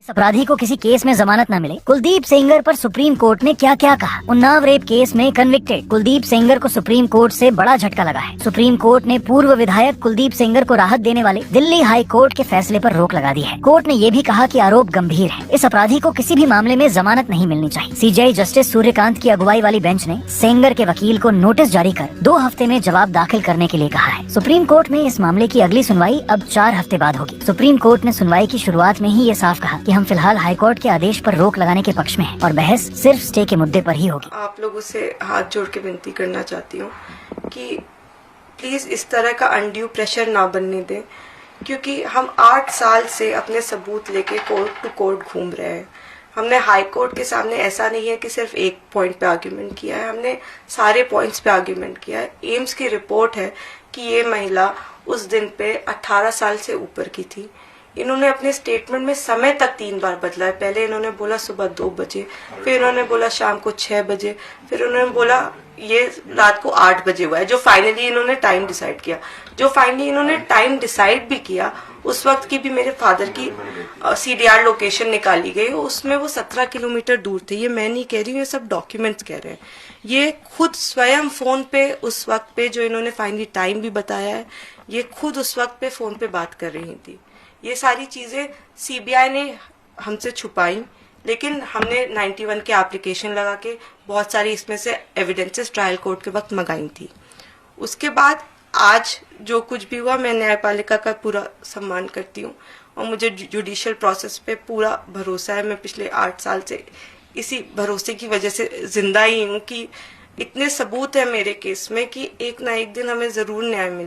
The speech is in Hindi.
अपराधी को किसी केस में जमानत न मिले, कुलदीप सेंगर पर सुप्रीम कोर्ट ने क्या क्या कहा। उन्नाव रेप केस में कन्विक्टेड कुलदीप सेंगर को सुप्रीम कोर्ट से बड़ा झटका लगा है। सुप्रीम कोर्ट ने पूर्व विधायक कुलदीप सेंगर को राहत देने वाले दिल्ली हाई कोर्ट के फैसले पर रोक लगा दी है। कोर्ट ने ये भी कहा कि आरोप गंभीर है, इस अपराधी को किसी भी मामले में जमानत नहीं मिलनी चाहिए। सीजेआई जस्टिस सूर्यकांत की अगुवाई वाली बेंच ने सेंगर के वकील को नोटिस जारी कर 2 हफ्ते में जवाब दाखिल करने के लिए कहा है। सुप्रीम कोर्ट में इस मामले की अगली सुनवाई अब 4 हफ्ते बाद होगी। सुप्रीम कोर्ट ने सुनवाई की शुरुआत में ही ये साफ कहा कि हम फिलहाल हाईकोर्ट के आदेश पर रोक लगाने के पक्ष में हैं और बहस सिर्फ स्टे के मुद्दे पर ही होगी। आप लोगों से हाथ जोड़ के विनती करना चाहती हूँ कि प्लीज इस तरह का अनड्यू प्रेशर ना बनने दें, क्योंकि हम 8 साल से अपने सबूत लेके कोर्ट टू कोर्ट घूम रहे हैं। हमने हाई कोर्ट के सामने ऐसा नहीं है कि सिर्फ एक पॉइंट पे आर्ग्यूमेंट किया है, हमने सारे पॉइंट्स पे आर्ग्यूमेंट किया है। एम्स की रिपोर्ट है कि ये महिला उस दिन पे 18 साल से ऊपर की थी। इन्होंने अपने स्टेटमेंट में समय तक 3 बार बदला है। पहले इन्होंने बोला सुबह 2 बजे, फिर इन्होंने बोला शाम को 6 बजे, फिर उन्होंने बोला ये रात को 8 बजे हुआ है। जो फाइनली इन्होंने टाइम डिसाइड किया, उस वक्त की भी मेरे फादर की CDR लोकेशन निकाली गई, उसमें वो 17 किलोमीटर दूर थे। ये मैं नहीं कह रही हूँ, ये सब डॉक्यूमेंट्स कह रहे हैं। ये खुद स्वयं फोन पे उस वक्त पे जो इन्होंने फाइनली टाइम भी बताया है, ये खुद उस वक्त पे फोन पे बात कर रही थी। ये सारी चीजें CBI ने हमसे छुपाई, लेकिन हमने 91 के एप्लीकेशन लगा के बहुत सारी इसमें से एविडेंसेस ट्रायल कोर्ट के वक्त मंगाई थी। उसके बाद आज जो कुछ भी हुआ, मैं न्यायपालिका का पूरा सम्मान करती हूँ और मुझे जुडिशियल प्रोसेस पे पूरा भरोसा है। मैं पिछले 8 साल से इसी भरोसे की वजह से जिंदा ही हूँ कि इतने सबूत है मेरे केस में कि एक ना एक दिन हमें जरूर न्याय मिले।